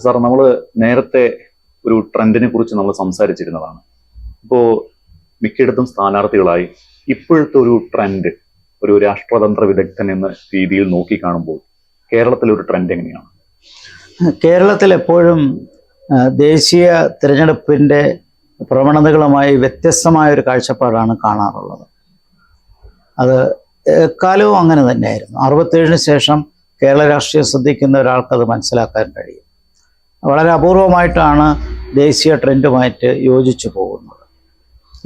Sir, നമ്മൾ നേരത്തെ ഒരു ട്രെൻഡിനെ കുറിച്ച് നമ്മൾ സംസാരിച്ചിരുന്നതാണ്. ഇപ്പോൾ മിക്കയിടത്തും സ്ഥാനാർത്ഥികളായി ഇപ്പോഴത്തെ ഒരു ട്രെൻഡ് ഒരു രാഷ്ട്രതന്ത്ര വിദഗ്ധൻ എന്ന രീതിയിൽ നോക്കിക്കാണുമ്പോൾ കേരളത്തിലെ ഒരു ട്രെൻഡ് എങ്ങനെയാണ്? കേരളത്തിൽ എപ്പോഴും ദേശീയ തിരഞ്ഞെടുപ്പിൻ്റെ പ്രവണതകളുമായി വ്യത്യസ്തമായ ഒരു കാഴ്ചപ്പാടാണ് കാണാറുള്ളത്. അത് എക്കാലവും അങ്ങനെ തന്നെയായിരുന്നു. 67-ന് ശേഷം കേരള രാഷ്ട്രീയം ശ്രദ്ധിക്കുന്ന ഒരാൾക്കത് മനസ്സിലാക്കാൻ കഴിയും. വളരെ അപൂർവമായിട്ടാണ് ദേശീയ ട്രെൻഡുമായിട്ട് യോജിച്ചു പോകുന്നത്.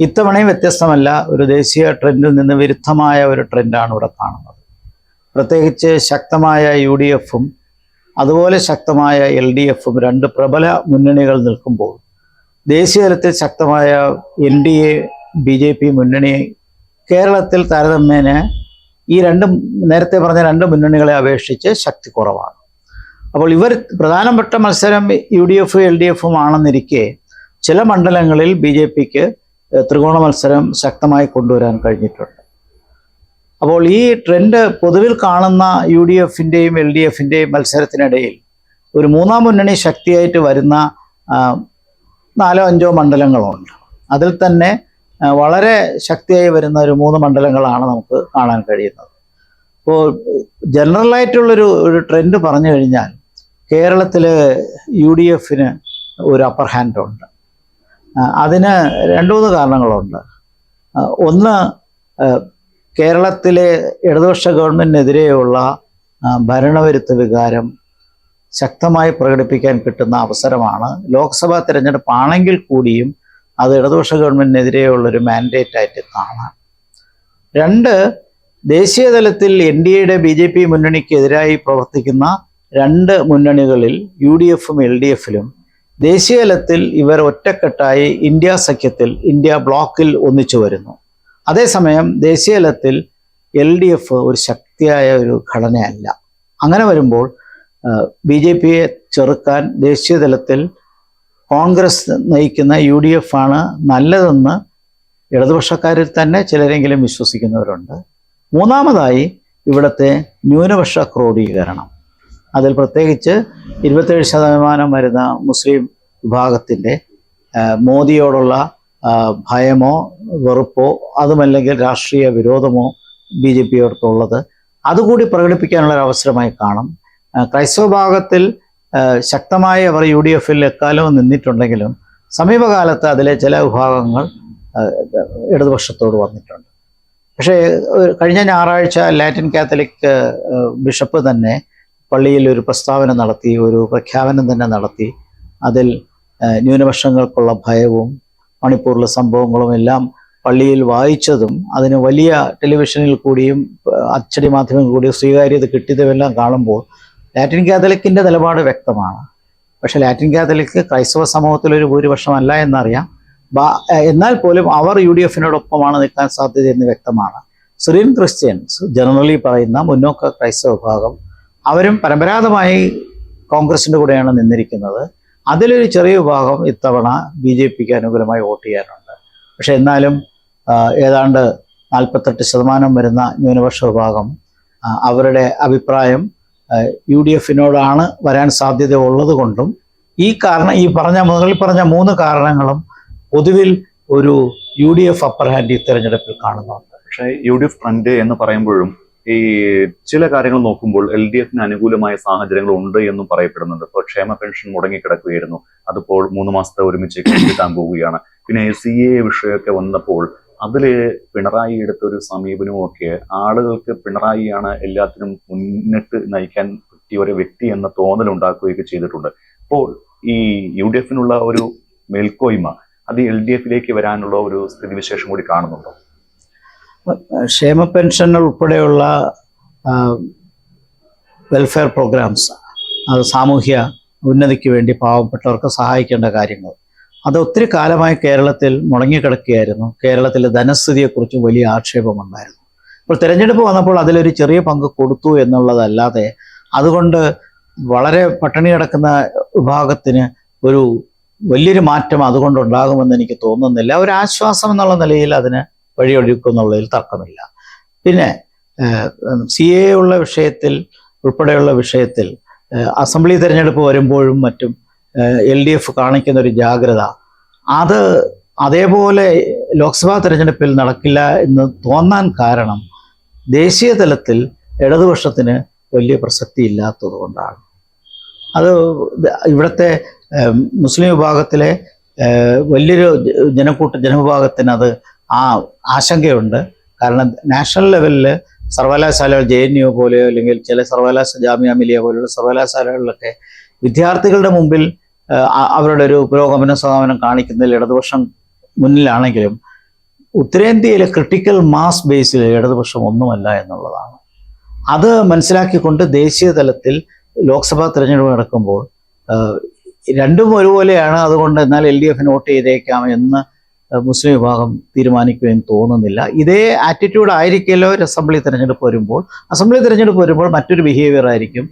ഇത്തവണയും വ്യത്യസ്തമല്ല. ഒരു ദേശീയ ട്രെൻഡിൽ നിന്ന് വിരുദ്ധമായ ഒരു ട്രെൻഡാണ് ഇവിടെ കാണുന്നത്. പ്രത്യേകിച്ച് ശക്തമായ UDFും അതുപോലെ ശക്തമായ LDFും രണ്ട് പ്രബല മുന്നണികൾ നിൽക്കുമ്പോൾ ദേശീയ തലത്തിൽ ശക്തമായ NDA BJP മുന്നണി കേരളത്തിൽ താരതമ്യേന ഈ നേരത്തെ പറഞ്ഞ രണ്ട് മുന്നണികളെ അപേക്ഷിച്ച് ശക്തി കുറവാണ്. അപ്പോൾ ഇവർ പ്രധാനപ്പെട്ട മത്സരം UDF LDFും ആണെന്നിരിക്കെ ചില മണ്ഡലങ്ങളിൽ BJPക്ക് ത്രികോണ മത്സരം ശക്തമായി കൊണ്ടുവരാൻ കഴിഞ്ഞിട്ടുണ്ട്. അപ്പോൾ ഈ ട്രെൻഡ് പൊതുവിൽ കാണുന്ന UDFിൻ്റെയും LDFിൻ്റെയും മത്സരത്തിനിടയിൽ ഒരു മൂന്നാം മുന്നണി ശക്തിയായിട്ട് വരുന്ന 4-5 മണ്ഡലങ്ങളുണ്ട്. അതിൽ തന്നെ വളരെ ശക്തിയായി വരുന്ന ഒരു 3 മണ്ഡലങ്ങളാണ് നമുക്ക് കാണാൻ കഴിയുന്നത്. അപ്പോൾ ജനറലായിട്ടുള്ളൊരു ട്രെൻഡ് പറഞ്ഞു കഴിഞ്ഞാൽ കേരളത്തിൽ UDFന് ഒരു അപ്പർ ഹാൻഡ് ഉണ്ട്. അതിന് 2-3 കാരണങ്ങളുണ്ട്. ഒന്ന്, കേരളത്തിലെ ഇടതുപക്ഷ ഗവൺമെൻറ്റിനെതിരെയുള്ള ഭരണവിരുദ്ധ വികാരം ശക്തമായി പ്രകടിപ്പിക്കാൻ കിട്ടുന്ന അവസരമാണ്. ലോക്സഭാ തിരഞ്ഞെടുപ്പാണെങ്കിൽ കൂടിയും അത് ഇടതുപക്ഷ ഗവൺമെൻറ്റിനെതിരെയുള്ളൊരു മാൻഡേറ്റായിട്ട് കാണാം. 2, ദേശീയ തലത്തിൽ NDAയുടെ BJP മുന്നണിക്കെതിരായി പ്രവർത്തിക്കുന്ന 2 മുന്നണികളിൽ UDFും LDFിലും ദേശീയ തലത്തിൽ ഇവർ ഒറ്റക്കെട്ടായി ഇന്ത്യ സഖ്യത്തിൽ ഇന്ത്യ ബ്ലോക്കിൽ ഒന്നിച്ചു വരുന്നു. അതേസമയം ദേശീയ തലത്തിൽ LDF ഒരു ശക്തിയായ ഒരു ഘടനയല്ല. അങ്ങനെ വരുമ്പോൾ BJPയെ ചെറുക്കാൻ ദേശീയ തലത്തിൽ കോൺഗ്രസ് നയിക്കുന്ന UDF ആണ് നല്ലതെന്ന് ഇടതുപക്ഷക്കാരിൽ തന്നെ ചിലരെങ്കിലും വിശ്വസിക്കുന്നവരുണ്ട്. മൂന്നാമതായി ഇവിടുത്തെ ന്യൂനപക്ഷ ക്രോഡീകരണം. അതിൽ പ്രത്യേകിച്ച് 27% വരുന്ന മുസ്ലിം വിഭാഗത്തിൻ്റെ മോദിയോടുള്ള ഭയമോ വെറുപ്പോ അതുമല്ലെങ്കിൽ രാഷ്ട്രീയ വിരോധമോ BJPയോടത്തുള്ളത് അതുകൂടി പ്രകടിപ്പിക്കാനുള്ള ഒരു അവസരമായി കാണും. ക്രൈസ്തവ ഭാഗത്തിൽ ശക്തമായി അവർ UDFിൽ എക്കാലവും നിന്നിട്ടുണ്ടെങ്കിലും സമീപകാലത്ത് അതിലെ ചില വിഭാഗങ്ങൾ ഇടതുപക്ഷത്തോട് വന്നിട്ടുണ്ട്. പക്ഷേ കഴിഞ്ഞ ഞായറാഴ്ച ലാറ്റിൻ കാത്തലിക് ബിഷപ്പ് തന്നെ പള്ളിയിൽ ഒരു പ്രസ്താവന നടത്തി, ഒരു പ്രഖ്യാപനം തന്നെ നടത്തി. അതിൽ ന്യൂനപക്ഷങ്ങൾക്കുള്ള ഭയവും മണിപ്പൂരിലെ സംഭവങ്ങളും എല്ലാം പള്ളിയിൽ വായിച്ചതും അതിന് വലിയ ടെലിവിഷനിൽ കൂടിയും അച്ചടി മാധ്യമങ്ങളിൽ കൂടിയും സ്വീകാര്യത കിട്ടിയതുമെല്ലാം കാണുമ്പോൾ ലാറ്റിൻ കാത്തലിക്കിൻ്റെ നിലപാട് വ്യക്തമാണ്. പക്ഷേ ലാറ്റിൻ കാത്തലിക് ക്രൈസ്തവ സമൂഹത്തിലൊരു ഭൂരിപക്ഷമല്ല എന്നറിയാം. എന്നാൽ പോലും അവർ UDFിനോടൊപ്പമാണ് നിൽക്കാൻ സാധ്യതയെന്ന് വ്യക്തമാണ്. സിറിയൻ ക്രിസ്ത്യൻസ് ജനറലി പറയുന്ന മുന്നോക്ക ക്രൈസ്തവ വിഭാഗം അവരും പരമ്പരാഗതമായി കോൺഗ്രസിൻ്റെ കൂടെയാണ് നിന്നിരിക്കുന്നത്. അതിലൊരു ചെറിയ വിഭാഗം ഇത്തവണ BJPക്ക് അനുകൂലമായി വോട്ട് ചെയ്യാനുണ്ട്. പക്ഷെ എന്നാലും ഏതാണ്ട് 48% വരുന്ന ന്യൂനപക്ഷ വിഭാഗം അവരുടെ അഭിപ്രായം UDFിനോടാണ് വരാൻ സാധ്യത ഉള്ളത് കൊണ്ടും മുകളിൽ പറഞ്ഞ 3 കാരണങ്ങളും പൊതുവിൽ ഒരു UDF അപ്പർ ഹാൻഡ് ഈ തെരഞ്ഞെടുപ്പിൽ കാണുന്നുണ്ട്. പക്ഷേ UDF ട്രെൻഡ് എന്ന് പറയുമ്പോഴും ഈ ചില കാര്യങ്ങൾ നോക്കുമ്പോൾ LDFിന് അനുകൂലമായ സാഹചര്യങ്ങൾ ഉണ്ട് എന്നും പറയപ്പെടുന്നുണ്ട്. ഇപ്പോൾ ക്ഷേമ പെൻഷൻ മുടങ്ങിക്കിടക്കുകയായിരുന്നു, അതിപ്പോൾ 3 മാസത്തെ ഒരുമിച്ച് കിട്ടാൻ പോവുകയാണ്. പിന്നെ CA വിഷയമൊക്കെ വന്നപ്പോൾ അതിൽ പിണറായി എടുത്തൊരു സമീപനവും ഒക്കെ ആളുകൾക്ക് പിണറായിയാണ് എല്ലാത്തിനും മുന്നിട്ട് നയിക്കാൻ പറ്റിയ ഒരു വ്യക്തി എന്ന തോന്നലുണ്ടാക്കുകയൊക്കെ ചെയ്തിട്ടുണ്ട്. അപ്പോൾ ഈ UDFിനുള്ള ഒരു മേൽക്കോയ്മ അത് LDFിലേക്ക് വരാനുള്ള ഒരു സ്ഥിതിവിശേഷം കൂടി കാണുന്നുണ്ടോ? ക്ഷേമ പെൻഷൻ ഉൾപ്പെടെയുള്ള വെൽഫെയർ പ്രോഗ്രാംസ്, അത് സാമൂഹ്യ ഉന്നതിക്ക് വേണ്ടി പാവപ്പെട്ടവർക്ക് സഹായിക്കേണ്ട കാര്യങ്ങൾ, അത് ഒത്തിരി കാലമായി കേരളത്തിൽ മുടങ്ങിക്കിടക്കുകയായിരുന്നു. കേരളത്തിലെ ധനസ്ഥിതിയെക്കുറിച്ച് വലിയ ആക്ഷേപമുണ്ടായിരുന്നു. ഇപ്പോൾ തിരഞ്ഞെടുപ്പ് വന്നപ്പോൾ അതിലൊരു ചെറിയ പങ്ക് കൊടുത്തു എന്നുള്ളതല്ലാതെ അതുകൊണ്ട് വളരെ പട്ടിണി കിടക്കുന്ന വിഭാഗത്തിന് ഒരു വലിയൊരു മാറ്റം അതുകൊണ്ടുണ്ടാകുമെന്ന് എനിക്ക് തോന്നുന്നില്ല. ഒരു ആശ്വാസം എന്നുള്ള നിലയിൽ അതിന് വഴിയൊഴുക്കുന്നുള്ളതിൽ തർക്കമില്ല. പിന്നെ CA ഉള്ള വിഷയത്തിൽ ഉൾപ്പെടെയുള്ള വിഷയത്തിൽ അസംബ്ലി തിരഞ്ഞെടുപ്പ് വരുമ്പോഴും മറ്റും LDF കാണിക്കുന്ന ഒരു ജാഗ്രത, അത് അതേപോലെ ലോക്സഭാ തിരഞ്ഞെടുപ്പിൽ നടക്കില്ല എന്ന് തോന്നാൻ കാരണം ദേശീയ തലത്തിൽ ഇടതുപക്ഷത്തിന് വലിയ പ്രസക്തി ഇല്ലാത്തത് കൊണ്ടാണ്. അത് ഇവിടുത്തെ മുസ്ലിം വിഭാഗത്തിലെ വലിയൊരു ജനവിഭാഗത്തിന് അത് ആശങ്കയുണ്ട്. കാരണം നാഷണൽ ലെവലിൽ സർവകലാശാലകൾ JNU പോലെയോ അല്ലെങ്കിൽ ചില ജാമിയ മിലിയ പോലെയുള്ള സർവകലാശാലകളിലൊക്കെ വിദ്യാർത്ഥികളുടെ മുമ്പിൽ അവരുടെ ഒരു പുരോഗമന സ്വഭാവനം കാണിക്കുന്നതിൽ ഇടതുപക്ഷം മുന്നിലാണെങ്കിലും ഉത്തരേന്ത്യയിലെ ക്രിട്ടിക്കൽ മാസ് ബേസിൽ ഇടതുപക്ഷം ഒന്നുമല്ല എന്നുള്ളതാണ്. അത് മനസ്സിലാക്കിക്കൊണ്ട് ദേശീയ തലത്തിൽ ലോക്സഭാ തിരഞ്ഞെടുപ്പ് നടക്കുമ്പോൾ രണ്ടും ഒരുപോലെയാണ്, അതുകൊണ്ട് എന്നാൽ LDFന് വോട്ട് ചെയ്തേക്കാം എന്ന് മുസ്ലിം വിഭാഗം തീരുമാനിക്കുമെന്ന് തോന്നുന്നില്ല. ഇതേ ആറ്റിറ്റ്യൂഡ് ആയിരിക്കുമല്ലോ അസംബ്ലി തിരഞ്ഞെടുപ്പ് വരുമ്പോൾ മറ്റൊരു ബിഹേവിയർ ആയിരിക്കും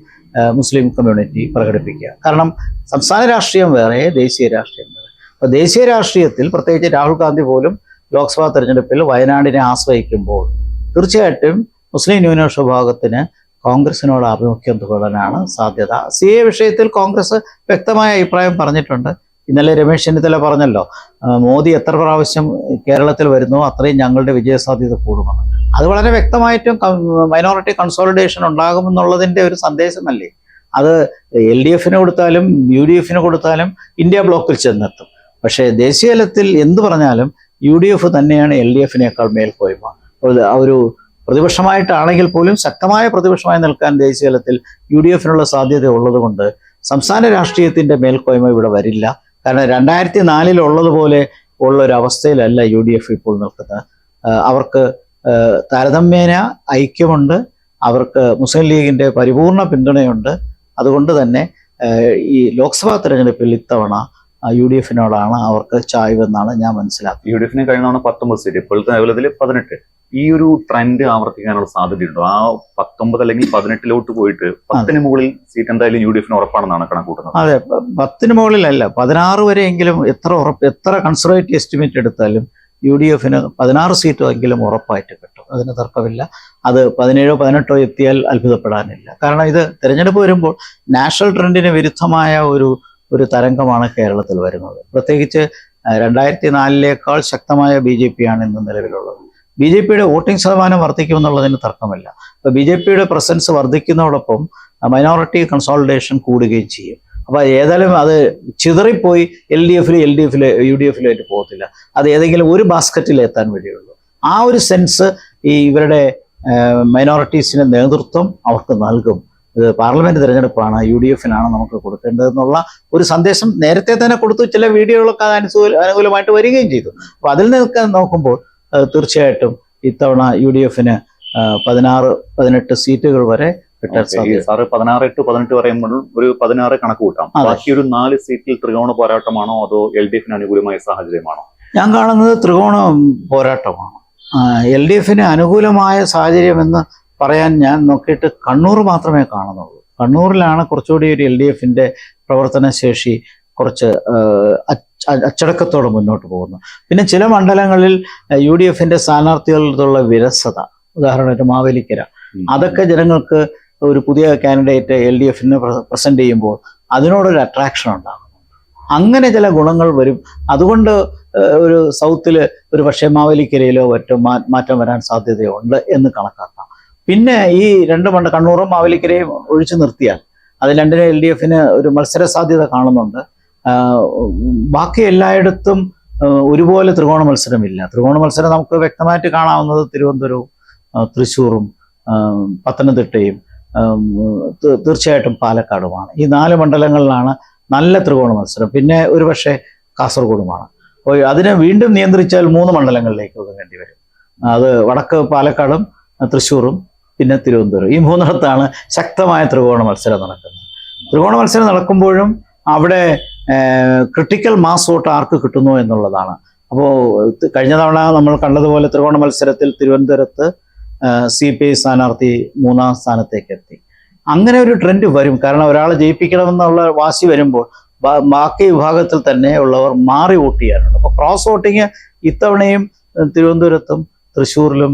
മുസ്ലിം കമ്മ്യൂണിറ്റി പ്രകടിപ്പിക്കുക. കാരണം സംസ്ഥാന രാഷ്ട്രീയം വേറെ, ദേശീയ രാഷ്ട്രീയം വേറെ. അപ്പോൾ ദേശീയ രാഷ്ട്രീയത്തിൽ പ്രത്യേകിച്ച് രാഹുൽ ഗാന്ധി പോലും ലോക്സഭാ തെരഞ്ഞെടുപ്പിൽ വയനാടിനെ ആശ്രയിക്കുമ്പോൾ തീർച്ചയായിട്ടും മുസ്ലിം ന്യൂനപക്ഷ വിഭാഗത്തിന് കോൺഗ്രസിനോട് ആഭിമുഖ്യം തുടരാനാണ് സാധ്യത. CA വിഷയത്തിൽ കോൺഗ്രസ് വ്യക്തമായ അഭിപ്രായം പറഞ്ഞിട്ടുണ്ട്. ഇന്നലെ രമേശ് ചെന്നിത്തല പറഞ്ഞല്ലോ, മോദി എത്ര പ്രാവശ്യം കേരളത്തിൽ വരുന്നോ അത്രയും ഞങ്ങളുടെ വിജയസാധ്യത കൂടുമെന്ന്. അത് വളരെ വ്യക്തമായിട്ടും മൈനോറിറ്റി കൺസോളിഡേഷൻ ഉണ്ടാകുമെന്നുള്ളതിൻ്റെ ഒരു സന്ദേശമല്ലേ അത്. LDFന് കൊടുത്താലും UDFന് കൊടുത്താലും ഇന്ത്യ ബ്ലോക്കിൽ ചെന്നെത്തും. പക്ഷേ ദേശീയ തലത്തിൽ എന്ത് പറഞ്ഞാലും UDF തന്നെയാണ് LDFനേക്കാൾ മേൽക്കോയ്മ. ഒരു പ്രതിപക്ഷമായിട്ടാണെങ്കിൽ പോലും ശക്തമായ പ്രതിപക്ഷമായി നിൽക്കാൻ ദേശീയ തലത്തിൽ UDFനുള്ള സാധ്യത ഉള്ളതുകൊണ്ട് സംസ്ഥാന രാഷ്ട്രീയത്തിൻ്റെ മേൽക്കോയ്മ ഇവിടെ വരില്ല. കാരണം 2004 ഉള്ളതുപോലെ ഉള്ള ഒരു അവസ്ഥയിലല്ല UDF ഇപ്പോൾ നിൽക്കുന്നത്. അവർക്ക് താരതമ്യേന ഐക്യമുണ്ട്, അവർക്ക് മുസ്ലിം ലീഗിൻ്റെ പരിപൂർണ പിന്തുണയുണ്ട്. അതുകൊണ്ട് തന്നെ ഈ ലോക്സഭാ തെരഞ്ഞെടുപ്പിൽ ഇത്തവണ UDFനോടാണ് അവർക്ക് ചായ്വെന്നാണ് ഞാൻ മനസ്സിലാക്കുന്നത്. UDFന് കഴിഞ്ഞ തവണ 19 സീറ്റ്, ഇപ്പോഴത്തെ ലെവലിൽ 18. ഈ ഒരു ട്രെൻഡ് ആവർത്തിക്കാനുള്ള സാധ്യതയുണ്ടോ? ആ 19 അല്ലെങ്കിൽ 18 പോയിട്ട് 10 മുകളിൽ സീറ്റ് എന്തായാലും UDFന് ഉറപ്പാണെന്നാണ് കണക്കൂട്ടുന്നത്. അതെ, 10 മുകളിലല്ല, 16 വരെയെങ്കിലും എത്ര കൺസർവേറ്റീവ് എസ്റ്റിമേറ്റ് എടുത്താലും UDFന് 16 സീറ്റെങ്കിലും ഉറപ്പായിട്ട് കിട്ടും. അതിന് തർക്കമില്ല. അത് 17 18 എത്തിയാൽ അത്ഭുതപ്പെടാനില്ല. കാരണം ഇത് തിരഞ്ഞെടുപ്പ് വരുമ്പോൾ നാഷണൽ ട്രെൻഡിന് വിരുദ്ധമായ ഒരു തരംഗമാണ് കേരളത്തിൽ വരുന്നത്. പ്രത്യേകിച്ച് 2004 ശക്തമായ BJP ആണ് ഇന്ന് നിലവിലുള്ളത്. BJPയുടെ വോട്ടിംഗ് ശതമാനം വർദ്ധിക്കുമെന്നുള്ളതിന് തർക്കമില്ല. അപ്പോൾ BJPയുടെ പ്രസൻസ് വർദ്ധിക്കുന്നതോടൊപ്പം മൈനോറിറ്റി കൺസോളിഡേഷൻ കൂടുകയും ചെയ്യും. അപ്പോൾ ഏതായാലും അത് ചിതറിപ്പോയി UDFിലായിട്ട് പോകത്തില്ല. അത് ഏതെങ്കിലും ഒരു ബാസ്ക്കറ്റിൽ എത്താൻ വഴിയുള്ളൂ. ആ ഒരു സെൻസ് ഈ ഇവരുടെ മൈനോറിറ്റീസിൻ്റെ നേതൃത്വം അവർക്ക് നൽകും. ഇത് പാർലമെന്റ് തിരഞ്ഞെടുപ്പാണ്, UDFനാണ് നമുക്ക് കൊടുക്കേണ്ടതെന്നുള്ള ഒരു സന്ദേശം നേരത്തെ തന്നെ കൊടുത്തു. ചില വീഡിയോകളൊക്കെ അനുകൂലമായിട്ട് വരികയും ചെയ്തു. അപ്പോൾ അതിൽ നോക്കുമ്പോൾ തീർച്ചയായിട്ടും ഇത്തവണ UDFന് 16-18 സീറ്റുകൾ വരെ കിട്ടാൻ സാധ്യത. സാറ് 16-18 പറയുമ്പോൾ ഒരു 16 കണക്ക് കൂട്ടാം. ബാക്കി ഒരു 4 സീറ്റിൽ ത്രികോണ പോരാട്ടമാണോ അതോ LDFന് അനുകൂലമായ സാഹചര്യമാണോ? ഞാൻ കാണുന്നത് ത്രികോണ പോരാട്ടമാണ്. LDFന് അനുകൂലമായ സാഹചര്യം എന്ന് പറയാൻ ഞാൻ നോക്കിയിട്ട് കണ്ണൂർ മാത്രമേ കാണുന്നുള്ളൂ. കണ്ണൂരിലാണ് കുറച്ചുകൂടി ഒരു LDFന്റെ പ്രവർത്തനശേഷി കുറച്ച് അച്ചടക്കത്തോടെ മുന്നോട്ട് പോകുന്നു. പിന്നെ ചില മണ്ഡലങ്ങളിൽ UDFന്റെ സ്ഥാനാർത്ഥികളുടെ വിരസത, ഉദാഹരണമായിട്ട് മാവേലിക്കര, അതൊക്കെ ജനങ്ങൾക്ക് ഒരു പുതിയ കാൻഡിഡേറ്റ് LDFന് പ്രസന്റ് ചെയ്യുമ്പോൾ അതിനോടൊരു അട്രാക്ഷൻ ഉണ്ടാകുന്നു. അങ്ങനെ ചില ഗുണങ്ങൾ വരും. അതുകൊണ്ട് ഒരു സൗത്തിൽ ഒരു പക്ഷേ മാവേലിക്കരയിലോ മറ്റോ മാറ്റം വരാൻ സാധ്യതയുണ്ട് എന്ന് കണക്കാക്കാം. പിന്നെ ഈ കണ്ണൂറും മാവേലിക്കരയും ഒഴിച്ചു നിർത്തിയാൽ അത് രണ്ടിനും LDFന് ഒരു മത്സര സാധ്യത കാണുന്നുണ്ട്. ബാക്കി എല്ലായിടത്തും ഒരുപോലെ ത്രികോണ മത്സരമില്ല. ത്രികോണ മത്സരം നമുക്ക് വ്യക്തമായിട്ട് കാണാവുന്നത് തിരുവനന്തപുരവും തൃശ്ശൂറും പത്തനംതിട്ടയും തീർച്ചയായിട്ടും പാലക്കാടുമാണ്. ഈ 4 മണ്ഡലങ്ങളിലാണ് നല്ല ത്രികോണ മത്സരം. പിന്നെ ഒരുപക്ഷെ കാസർഗോഡുമാണ്. അപ്പോൾ അതിനെ വീണ്ടും നിയന്ത്രിച്ചാൽ 3 മണ്ഡലങ്ങളിലേക്ക് ഒതുങ്ങേണ്ടി വരും. അത് വടക്ക് പാലക്കാടും തൃശ്ശൂറും പിന്നെ തിരുവനന്തപുരം. ഈ 3ഇടത്താണ് ശക്തമായ ത്രികോണ മത്സരം നടക്കുന്നത്. ത്രികോണ മത്സരം നടക്കുമ്പോഴും അവിടെ ക്രിട്ടിക്കൽ മാസ് വോട്ട് ആർക്ക് കിട്ടുന്നു എന്നുള്ളതാണ്. അപ്പോൾ കഴിഞ്ഞ തവണ നമ്മൾ കണ്ടതുപോലെ ത്രികോണ മത്സരത്തിൽ തിരുവനന്തപുരത്ത് CPI സ്ഥാനാർത്ഥി 3ാം സ്ഥാനത്തേക്ക് എത്തി. അങ്ങനെ ഒരു ട്രെൻഡ് വരും. കാരണം ഒരാളെ ജയിപ്പിക്കണമെന്നുള്ള വാശി വരുമ്പോൾ ബാക്കി വിഭാഗത്തിൽ തന്നെ ഉള്ളവർ മാറി വോട്ട് ചെയ്യാനുണ്ട്. അപ്പോൾ ക്രോസ് വോട്ടിങ് ഇത്തവണയും തിരുവനന്തപുരത്തും തൃശ്ശൂരിലും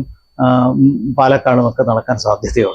പാലക്കാടും ഒക്കെ നടക്കാൻ സാധ്യതയുണ്ട്.